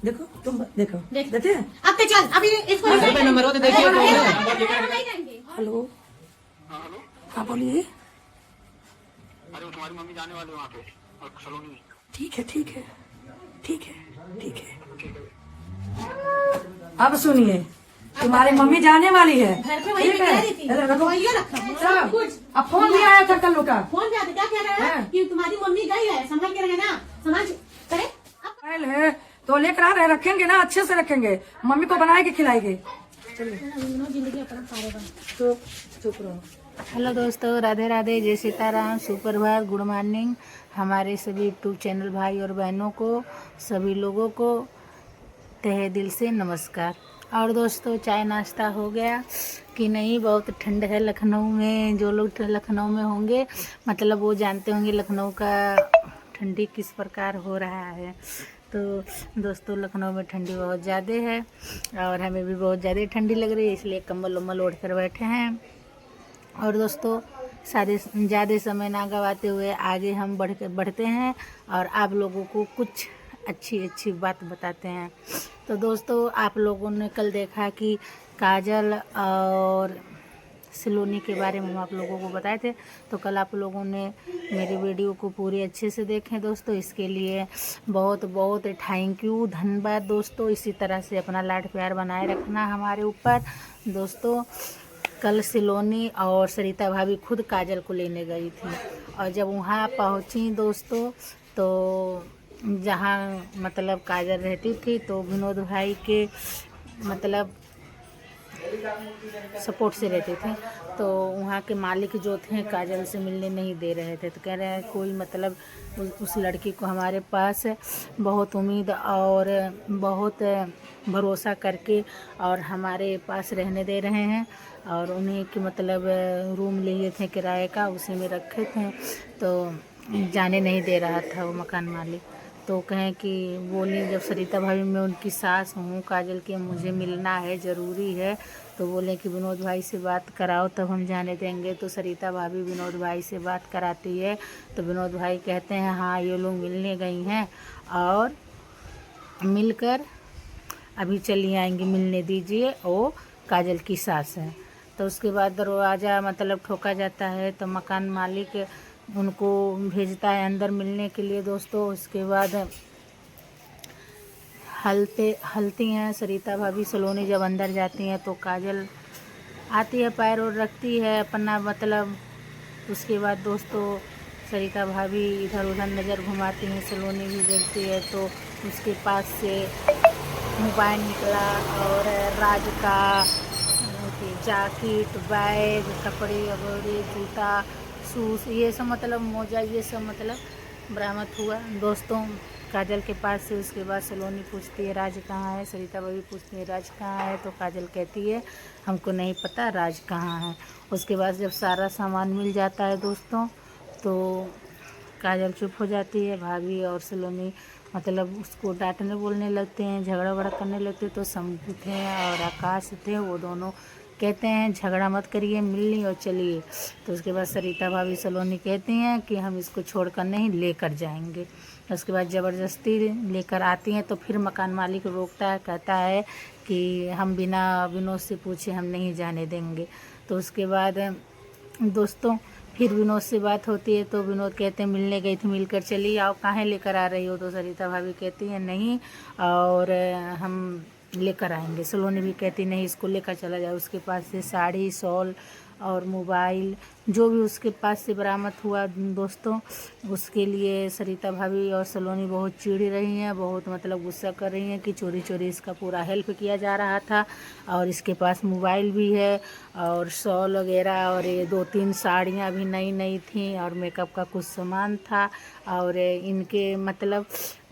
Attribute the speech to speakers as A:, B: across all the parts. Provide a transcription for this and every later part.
A: देखो तुम देखो देखे
B: अब तो चल अभी इसको
C: नंबर होते देखिए
A: हेलो हाँ बोलिए
D: अरे वो तुम्हारी मम्मी जाने वाली है वहाँ पे और सलोनी।
A: ठीक है ठीक है ठीक है ठीक है। अब सुनिए तुम्हारी मम्मी जाने वाली है।
B: घर पे वही
A: ठीक
B: कह
A: है
B: रही थी।
A: अरे रखो
B: वही रखा
A: सब। अब फोन भी आया था कल का।
B: फोन पे आता क्या कह रहा है
A: हाँ।
B: कि तुम्हारी मम्मी गई है, संभाल के रहे ना, संभाल करे।
A: मोबाइल है तो लेकर आ रहे रखेंगे ना, अच्छे से रखेंगे, मम्मी को बनाए के खिलाएंगे।
B: जिंदगी अपना सारे बन।
A: तो चुप रहो।
E: हेलो दोस्तों, राधे राधे, जय सीताराम, सुप्रभात, गुड मॉर्निंग। हमारे सभी यूट्यूब चैनल भाई और बहनों को, सभी लोगों को तहे दिल से नमस्कार। और दोस्तों, चाय नाश्ता हो गया कि नहीं? बहुत ठंड है लखनऊ में। जो लोग लखनऊ में होंगे मतलब वो जानते होंगे लखनऊ का ठंडी किस प्रकार हो रहा है। तो दोस्तों, लखनऊ में ठंडी बहुत ज़्यादा है और हमें भी बहुत ज़्यादा ठंडी लग रही है, इसलिए कम्बल उम्बल ओढ़ कर बैठे हैं। और दोस्तों, ज़्यादा समय ना गवाते हुए आगे हम बढ़ते हैं और आप लोगों को कुछ अच्छी बात बताते हैं। तो दोस्तों, आप लोगों ने कल देखा कि काजल और सलोनी के बारे में हम आप लोगों को बताए थे। तो कल आप लोगों ने मेरी वीडियो को पूरी अच्छे से देखें दोस्तों, इसके लिए बहुत बहुत थैंक यू, धन्यवाद दोस्तों। इसी तरह से अपना लाड प्यार बनाए रखना हमारे ऊपर दोस्तों। कल सलोनी और सरिता भाभी खुद काजल को लेने गई थी और जब वहाँ पहुँची दोस्तों, तो जहाँ मतलब काजल रहती थी तो विनोद भाई के मतलब सपोर्ट से रहते थे। तो वहाँ के मालिक जो थे काजल से मिलने नहीं दे रहे थे। तो कह रहे हैं कोई मतलब उस लड़की को हमारे पास बहुत उम्मीद और बहुत भरोसा करके और हमारे पास रहने दे रहे हैं और उन्हीं की मतलब रूम लिए थे किराए का, उसी में रखे थे। तो जाने नहीं दे रहा था वो मकान मालिक। तो कहें कि बोली जब सरिता भाभी मैं उनकी सास हूँ काजल के, मुझे मिलना है, ज़रूरी है। तो बोले कि विनोद भाई से बात कराओ तब हम जाने देंगे। तो सरिता भाभी विनोद भाई से बात कराती है तो विनोद भाई कहते हैं हाँ ये लोग मिलने गई हैं और मिलकर अभी चली आएंगी, मिलने दीजिए, वो काजल की सास है। तो उसके बाद दरवाज़ा मतलब ठोका जाता है तो मकान मालिक उनको भेजता है अंदर मिलने के लिए दोस्तों। उसके बाद हलती हैं सरिता भाभी। सलोनी जब अंदर जाती हैं तो काजल आती है, पैर और रखती है अपना मतलब। उसके बाद दोस्तों सरिता भाभी इधर उधर नज़र घुमाती हैं, सलोनी भी देखती है तो उसके पास से मोबाइल निकला और राज का जैकेट, बैग, कपड़े वगैरह, जूता, शूज़, ये सब मतलब मोजा, ये सब मतलब बरामद हुआ दोस्तों काजल के पास से। उसके बाद सलोनी पूछती है राज कहाँ है, सरिता भाभी पूछती है राज कहाँ है। तो काजल कहती है हमको नहीं पता राज कहाँ है। उसके बाद जब सारा सामान मिल जाता है दोस्तों तो काजल चुप हो जाती है। भाभी और सलोनी मतलब उसको डांटने बोलने लगते हैं, झगड़ा वगड़ा करने लगते। तो शंभू थे और आकाश थे, वो दोनों कहते हैं झगड़ा मत करिए, मिलनी और चलिए। तो उसके बाद सरिता भाभी सलोनी कहती हैं कि हम इसको छोड़कर नहीं, लेकर जाएंगे। उसके बाद ज़बरदस्ती लेकर आती हैं तो फिर मकान मालिक रोकता है, कहता है कि हम बिना विनोद से पूछे हम नहीं जाने देंगे। तो उसके बाद दोस्तों फिर विनोद से बात होती है तो विनोद कहते हैं मिलने गई थी, मिलकर चली आओ, काहे लेकर आ रही हो। तो सरिता भाभी कहती हैं नहीं और हम लेकर आएंगे। सलोनी भी कहती नहीं इसको लेकर चला जाए। उसके पास से साड़ी, शॉल और मोबाइल जो भी उसके पास से बरामद हुआ दोस्तों, उसके लिए सरिता भाभी और सलोनी बहुत चिढ़ रही हैं, बहुत मतलब गुस्सा कर रही हैं कि चोरी चोरी इसका पूरा हेल्प किया जा रहा था और इसके पास मोबाइल भी है और शॉल वगैरह और ये 2-3 साड़ियाँ भी नई नई थी और मेकअप का कुछ सामान था। और इनके मतलब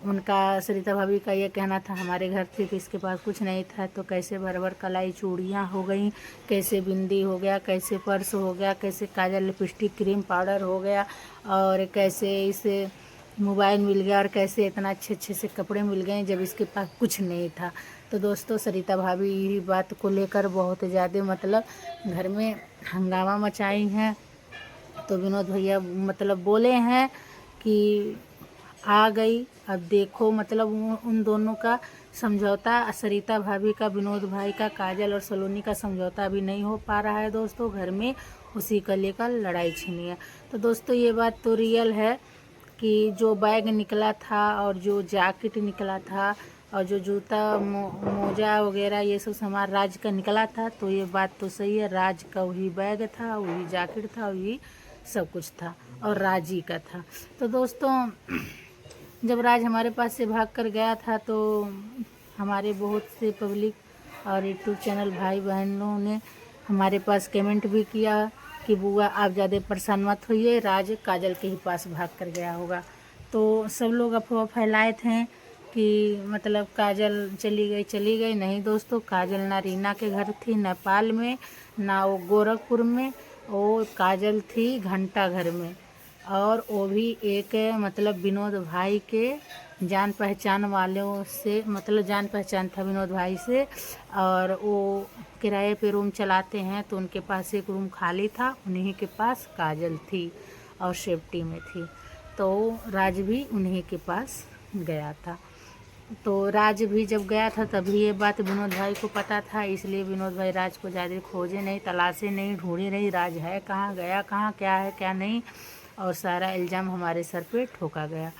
E: उनका सरिता भाभी का ये कहना था हमारे घर थी तो इसके पास कुछ नहीं था, तो कैसे भर भर कलाई चूड़ियाँ हो गई, कैसे बिंदी हो गया, कैसे पर्स हो गया, कैसे काजल, लिपस्टिक, क्रीम पाउडर हो गया और कैसे इसे मोबाइल मिल गया और कैसे इतना अच्छे से कपड़े मिल गए जब इसके पास कुछ नहीं था। तो दोस्तों सरिता भाभी यही बात को लेकर बहुत ज़्यादा मतलब घर में हंगामा मचाई हैं। तो विनोद भैया मतलब बोले हैं कि आ गई। अब देखो मतलब उन दोनों का समझौता, सरिता भाभी का, विनोद भाई का, काजल और सलोनी का समझौता अभी नहीं हो पा रहा है दोस्तों। घर में उसी को लेकर लड़ाई छिनी है। तो दोस्तों ये बात तो रियल है कि जो बैग निकला था और जो जैकेट निकला था और जो जूता मोजा वगैरह ये सब सामान राज का निकला था, तो ये बात तो सही है। राज का वही बैग था, वही जैकेट था, वही सब कुछ था और राज ही का था। तो दोस्तों जब राज हमारे पास से भाग कर गया था तो हमारे बहुत से पब्लिक और यूट्यूब चैनल भाई बहनों ने हमारे पास कमेंट भी किया कि बुआ आप ज़्यादा परेशान मत होइए, राज काजल के ही पास भाग कर गया होगा। तो सब लोग अफवाह फैलाए थे कि मतलब काजल चली गई। नहीं दोस्तों, काजल ना रीना के घर थी नेपाल में, ना वो गोरखपुर में, वो काजल थी घंटा घर में। और वो भी एक मतलब विनोद भाई के जान पहचान वालों से, मतलब जान पहचान था विनोद भाई से, और वो किराए पे रूम चलाते हैं तो उनके पास एक रूम खाली था, उन्हीं के पास काजल थी और सेफ्टी में थी। तो राज भी उन्हीं के पास गया था। तो राज भी जब गया था तभी ये बात विनोद भाई को पता था, इसलिए विनोद भाई राज को ज़्यादा खोजे नहीं, तलाशे नहीं, ढूंढे नहीं, राज है कहाँ, गया कहाँ, क्या है क्या नहीं, और सारा इल्ज़ाम हमारे सर पे ठोका गया।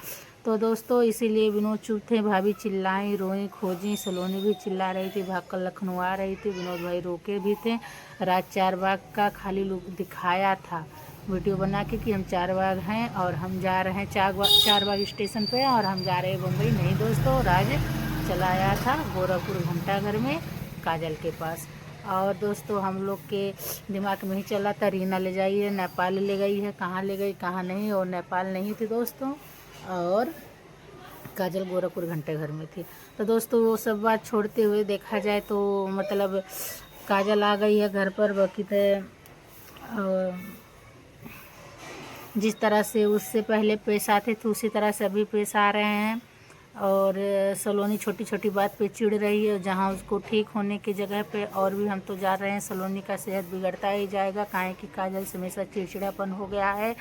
E: तो दोस्तों इसीलिए विनोद चुप थे, भाभी चिल्लाई, रोई, खोजी, सलोनी भी चिल्ला रही थी, भाग कर लखनऊ आ रही थी, विनोद भाई रोके भी थे। राज चारबाग का खाली लुक दिखाया था वीडियो बना के कि हम चारबाग हैं और हम जा रहे हैं चारबाग स्टेशन पे और हम जा रहे हैं बम्बई। नहीं दोस्तों, राज चला आया था गोरखपुर घंटा घर में काजल के पास। और दोस्तों हम लोग के दिमाग में ही चला था रीना ले जाइए, नेपाल ले गई है, कहाँ ले गई कहाँ नहीं, और नेपाल नहीं थी दोस्तों, और काजल गोरखपुर घंटे घर में थी। तो दोस्तों वो सब बात छोड़ते हुए देखा जाए तो मतलब काजल आ गई है घर पर, बाकी तो जिस तरह से उससे पहले पेश आते थे उसी तरह से अभी पेश आ रहे हैं। और सलोनी छोटी छोटी बात पे चिढ़ रही है, जहाँ उसको ठीक होने की जगह पे और भी हम तो जा रहे हैं, सलोनी का सेहत बिगड़ता ही जाएगा, काहे कि काजल से हमेशा चिड़चिड़ापन हो गया है।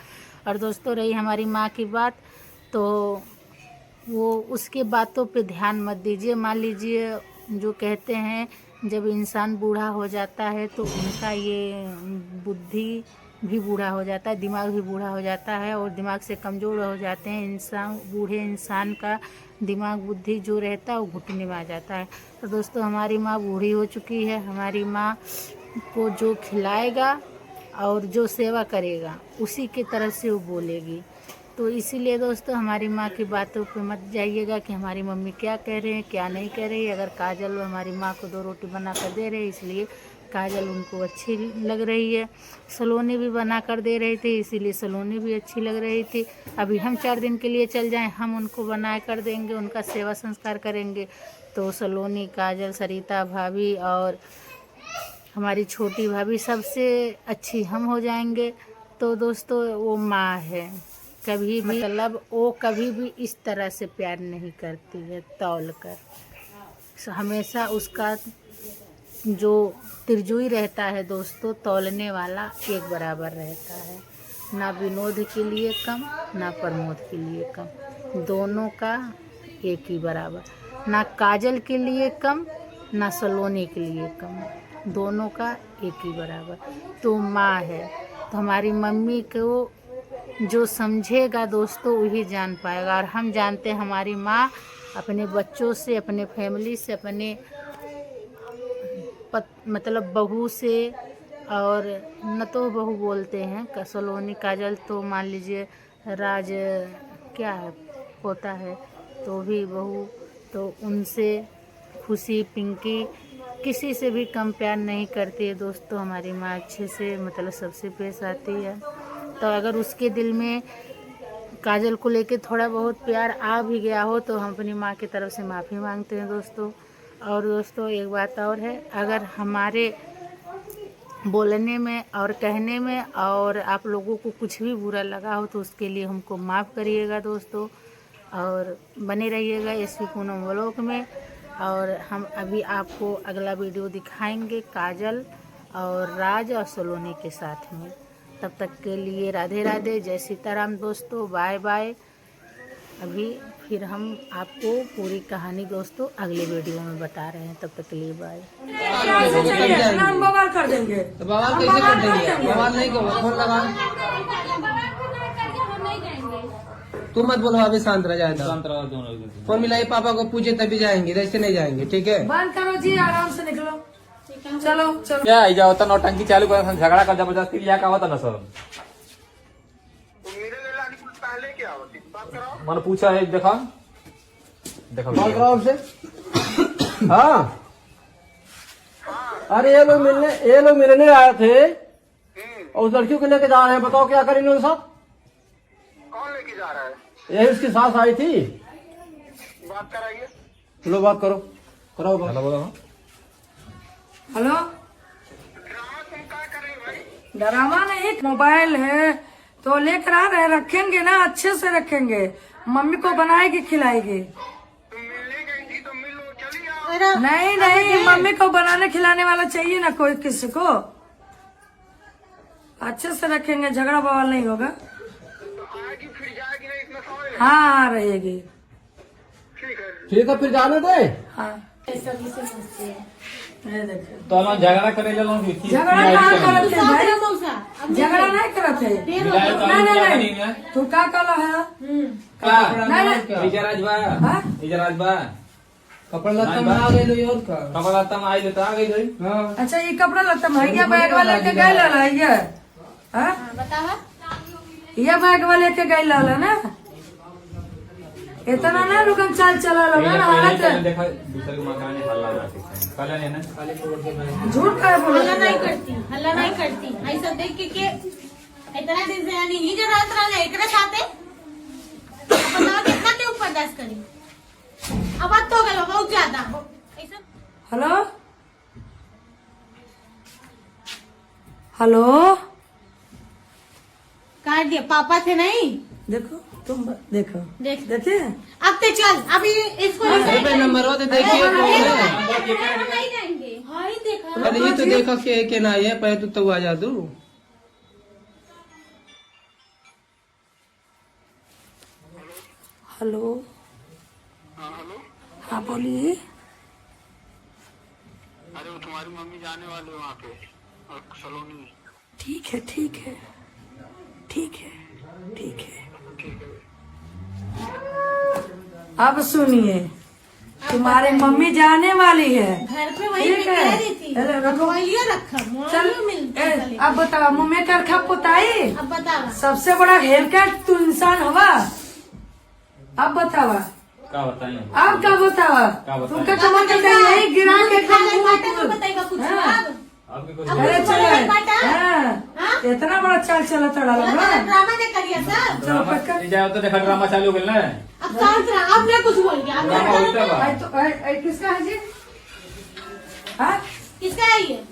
E: और दोस्तों रही हमारी माँ की बात, तो वो उसके बातों पे ध्यान मत दीजिए। मान लीजिए जो कहते हैं जब इंसान बूढ़ा हो जाता है तो उनका ये बुद्धि भी बूढ़ा हो जाता है, दिमाग भी बूढ़ा हो जाता है और दिमाग से कमज़ोर हो जाते हैं इंसान। बूढ़े इंसान का दिमाग बुद्धि जो रहता है वो घुटने में आ जाता है। तो दोस्तों हमारी माँ बूढ़ी हो चुकी है, हमारी माँ को जो खिलाएगा और जो सेवा करेगा उसी के तरफ से वो बोलेगी। तो इसीलिए दोस्तों हमारी माँ की बातों पे मत जाइएगा कि हमारी मम्मी क्या कह रहे हैं क्या नहीं कह रही। अगर काजल हमारी माँ को 2 रोटी बना कर दे रहे इसलिए काजल उनको अच्छी लग रही है, सलोनी भी बना कर दे रही थी इसीलिए सलोनी भी अच्छी लग रही थी। अभी हम 4 दिन के लिए चल जाएं, हम उनको बना कर देंगे, उनका सेवा संस्कार करेंगे, तो सलोनी, काजल, सरिता भाभी और हमारी छोटी भाभी सबसे अच्छी हम हो जाएंगे। तो दोस्तों वो माँ है, कभी भी मतलब वो कभी भी इस तरह से प्यार नहीं करती है तौल कर, हमेशा उसका जो तिरजुई रहता है दोस्तों तौलने वाला एक बराबर रहता है, ना विनोद के लिए कम ना प्रमोद के लिए कम, दोनों का एक ही बराबर, ना काजल के लिए कम ना सलोनी के लिए कम, दोनों का एक ही बराबर। तो माँ है, तो हमारी मम्मी को जो समझेगा दोस्तों वही जान पाएगा। और हम जानते हैं हमारी माँ अपने बच्चों से, अपने फैमिली से, अपने मतलब बहू से, और न तो बहू बोलते हैं सलोनी काजल, तो मान लीजिए राज क्या है होता है तो भी बहू, तो उनसे खुशी, पिंकी किसी से भी कम प्यार नहीं करती है दोस्तों। हमारी माँ अच्छे से मतलब सबसे पेश आती है। तो अगर उसके दिल में काजल को लेके थोड़ा बहुत प्यार आ भी गया हो तो हम अपनी माँ की तरफ से माफ़ी मांगते हैं दोस्तों। और दोस्तों एक बात और है, अगर हमारे बोलने में और कहने में और आप लोगों को कुछ भी बुरा लगा हो तो उसके लिए हमको माफ़ करिएगा दोस्तों, और बने रहिएगा एसपी पूनम व्लॉग में। और हम अभी आपको अगला वीडियो दिखाएंगे काजल और राज और सलोनी के साथ में। तब तक के लिए राधे राधे, जय सीताराम दोस्तों, बाय बाय। अभी फिर हम आपको पूरी कहानी दोस्तों अगले वीडियो में बता रहे हैं, तब तक के लिए बाय।
A: कैसे चलिए? हम बवाल कर देंगे।
C: तो बवाल कैसे कर देंगे? बवाल नहीं करो, फोन लगा। तू मत बोलो, अभी शांत रह जाए। फोन मिलाइए, पापा को पूछे तभी जाएंगे, ऐसे नहीं जाएंगे, ठीक है?
A: बंद करो जी, आराम से निकलो। चलो चलो।
F: क्या इजा होता नौटंकी चालू कर झगड़ा कर जबरदस्ती लिया का होता ना सर।
D: मेरे लिए लाने को पहले क्या होती बात कराओ।
F: मैंने पूछा है, देखा देखा
C: कॉल कराओ उसे। हाँ, अरे ये लोग मिलने आए थे और उस लड़कियों को लेके जा रहे हैं। बताओ क्या करेंगे उनके साथ?
D: कौन लेके जा रहा है?
C: यही उसकी सास आई थी।
D: बात कराइए।
C: चलो बात करो, कराओ बात।
F: हेलो बोलो।
A: हेलो,
D: ड्रामा तुम क्या करेंगे भाई?
A: डरावा नहीं, मोबाइल है तो लेकर आ रहे, रखेंगे ना, अच्छे से रखेंगे। मम्मी को बनाएगी, खिलाएगी।
D: तुम मिलने गई थी तो मिल लो, चली आओ।
A: नहीं नहीं, मम्मी को बनाने खिलाने वाला चाहिए ना कोई, किसी को अच्छे से रखेंगे, झगड़ा बवाल नहीं होगा।
D: तो आएगी फिर जाएगी नहीं, इतना समझ ले।
A: हाँ रहेगी।
D: ठीक है।
C: ठीक है, फिर जाने दे।
A: हाँ ये देखो,
F: तो हम झगड़ा करे ले लोग
A: झगड़ा नहीं करते भाई,
B: मौसा
A: झगड़ा नहीं करते। नहीं नहीं, तू क्या कला है? नहीं नहीं,
F: इजराजबा
A: हाँ?
F: इजराजबा
C: कपड़ा लत्ता में आ गई और का।
F: कपड़ा तम आई लेता आ गई।
C: हाँ,
A: अच्छा ये कपड़ा लगता महंगा बैग वाले के गए लाला ये, हाँ?
B: बतावा
A: ये बैग वाले के गए लाला ना, इतना ना रुकन चाल चला लो ना हालत।
F: देखा दूसरे को मकान में हल्ला ना कल है ना
A: झूठ का बोलो।
B: हल्ला नहीं करती, हल्ला नहीं करती। ऐसा देख के इतना दिन से यानी ही जो रात रहा एक साथे बताओ कितना के ऊपर बर्दाश्त करी। अब तो गलो बहुत ज्यादा ऐसा।
A: हेलो हेलो,
B: काट दिया पापा थे नहीं।
A: देखो तुम देखो,
B: देख
A: देखे
B: अब ते चल अभी इसको
C: नंबर हो तो देखिए कौन है।
B: नहीं जाएंगे। हाय देखा
C: अरे ये तो देखो के ना है, पहले तो आ जा दू।
A: हेलो,
D: हाँ हेलो।
A: हाँ बोलिए।
D: अरे वो तुम्हारी मम्मी जाने वाले वहाँ पे और सलोनी।
A: ठीक है ठीक है ठीक है ठीक है। अब सुनिए, तुम्हारे मम्मी जाने वाली है।
B: घर पे वही
A: ठीक
B: पे
A: है।
B: कह रही थी।
A: अरे रखो।
B: मोबाइलिया रखा
A: चल
B: मोबाइल मिल।
A: अब बताओ, मम्मी कर खा पुताई
B: अब बतावा
A: सबसे बड़ा हेयर कट तू इंसान हुआ। अब बतावा,
F: क्या बताइए
A: अब क्या बतावा? तुमका कमर के यही गिरा के
B: बताएगा कुछ
A: हाँ।
B: अब
F: आपके कुछ
A: अरे चलो, हाँ, इतना बड़ा चाल चला तड़ा
B: ड्रामा ने करिया सर।
A: चलो पक्का।
F: जाओ तो देखा ड्रामा चालू हो गया ना।
B: अब शांत रहा, अब मैं कुछ बोल गया। अब
F: ड्रामा
B: मैं
F: होता बा।
A: तो किसका है जी? हाँ
B: किसका है ये?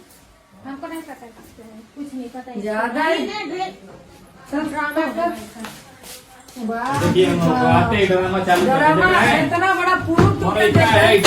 B: हमको नहीं पता किसका है, कुछ नहीं पता है।
A: ज्यादा ही-
B: ये ना ड्रेस
A: चल
B: ड्रामा
A: पक्का।
F: देखिए हम आते ही ड्रामा चालू कर
A: ड्रामा
F: देते हैं।
A: इतना बड़ा पुरुष
F: और क्या है